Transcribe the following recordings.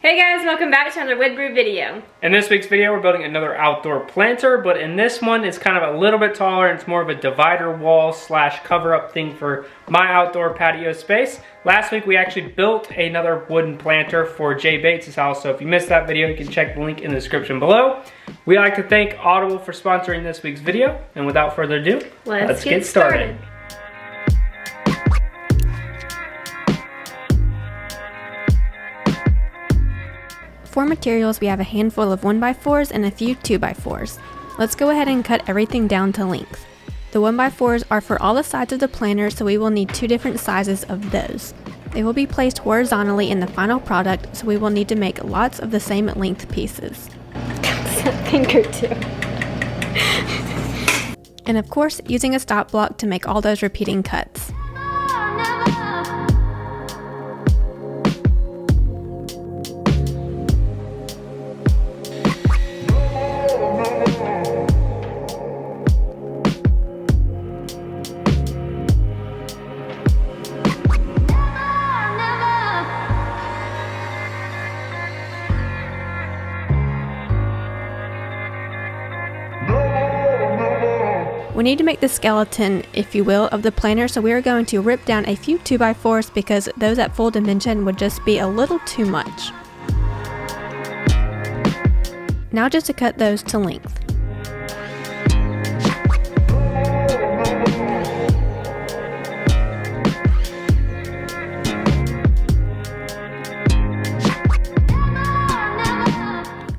Hey guys, welcome back to another Woodbrew video. In this week's video, we're building another outdoor planter, but in this one, it's kind of a little bit taller and it's more of a divider wall slash cover up thing for my outdoor patio space. Last week, we actually built another wooden planter for Jay Bates' house, so if you missed that video, you can check the link in the description below. We'd like to thank Audible for sponsoring this week's video, and without further ado, let's get started. For materials, we have a handful of 1x4s and a few 2x4s. Let's go ahead and cut everything down to length. The 1x4s are for all the sides of the planter, so we will need two different sizes of those. They will be placed horizontally in the final product, so we will need to make lots of the same length pieces. Finger too. And of course, using a stop block to make all those repeating cuts. We need to make the skeleton, if you will, of the planter, so we are going to rip down a few 2x4s because those at full dimension would just be a little too much. Now just to cut those to length.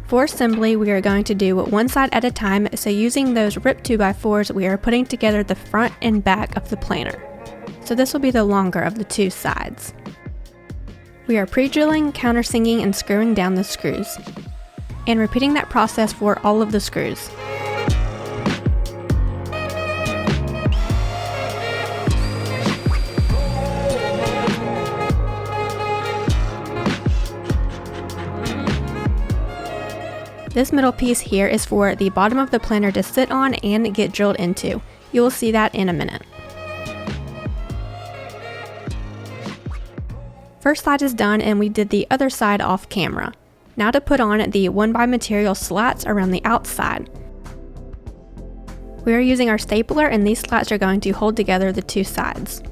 For assembly, we are going to do one side at a time, so using those ripped 2x4s, we are putting together the front and back of the planter. So this will be the longer of the two sides. We are pre-drilling, countersinking, and screwing down the screws. And repeating that process for all of the screws. This middle piece here is for the bottom of the planter to sit on and get drilled into. You will see that in a minute. First side is done and we did the other side off camera. Now to put on the 1x material slats around the outside. We are using our stapler and these slats are going to hold together the two sides.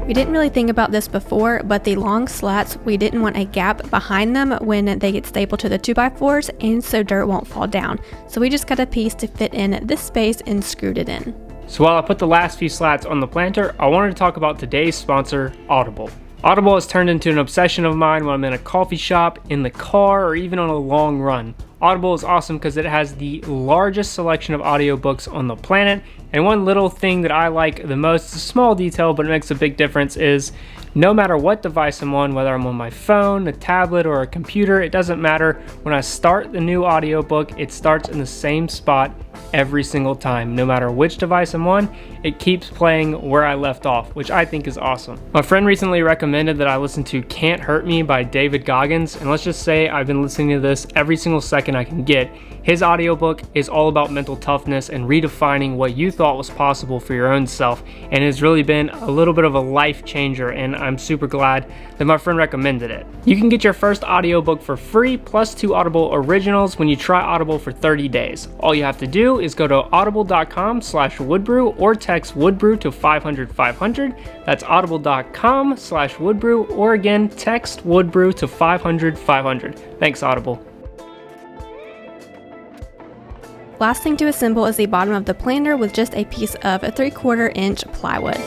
We didn't really think about this before, but the long slats, we didn't want a gap behind them when they get stapled to the 2x4s, and so dirt won't fall down. So we just cut a piece to fit in this space and screwed it in. So while I put the last few slats on the planter, I wanted to talk about today's sponsor, Audible. Audible has turned into an obsession of mine when I'm in a coffee shop, in the car, or even on a long run. Audible is awesome because it has the largest selection of audiobooks on the planet, and one little thing that I like the most, it's a small detail but it makes a big difference, is no matter what device I'm on, whether I'm on my phone, a tablet, or a computer, it doesn't matter. When I start the new audiobook, it starts in the same spot every single time. No matter which device I'm on, it keeps playing where I left off, which I think is awesome. My friend recently recommended that I listen to Can't Hurt Me by David Goggins, and let's just say I've been listening to this every single second I can get. His audiobook is all about mental toughness and redefining what you thought was possible for your own self, and it's really been a little bit of a life changer, and I'm super glad that my friend recommended it. You can get your first audiobook for free plus 2 Audible originals when you try Audible for 30 days. All you have to do is go to audible.com/woodbrew or text Woodbrew to 500-500. That's audible.com/woodbrew, or again, text Woodbrew to 500-500. Thanks, Audible. Last thing to assemble is the bottom of the planter with just a piece of 3/4 inch plywood.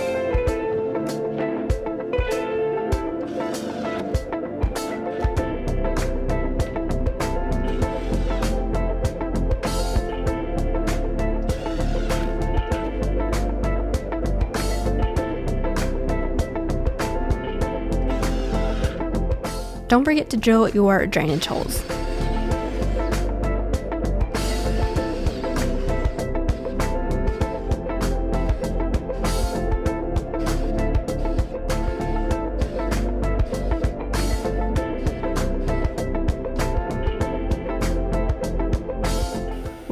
Don't forget to drill your drainage holes.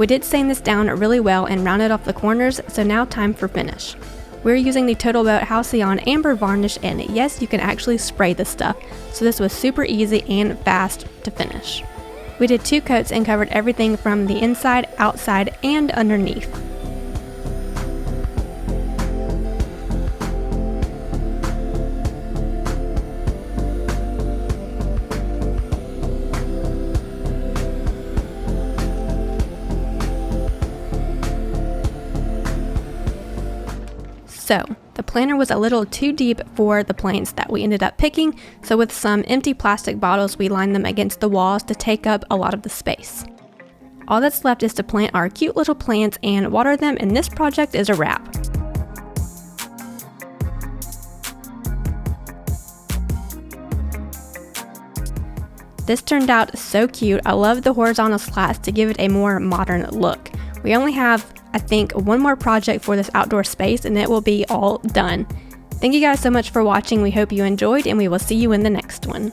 We did sand this down really well and rounded off the corners, so now time for finish. We're using the Total Boat Halcyon Amber Varnish, and yes, you can actually spray this stuff, so this was super easy and fast to finish. We did 2 coats and covered everything from the inside, outside, and underneath. So, the planter was a little too deep for the plants that we ended up picking, so with some empty plastic bottles we lined them against the walls to take up a lot of the space. All that's left is to plant our cute little plants and water them, and this project is a wrap. This turned out so cute. I love the horizontal slats to give it a more modern look. We only have, I think, one more project for this outdoor space and it will be all done. Thank you guys so much for watching. We hope you enjoyed and we will see you in the next one.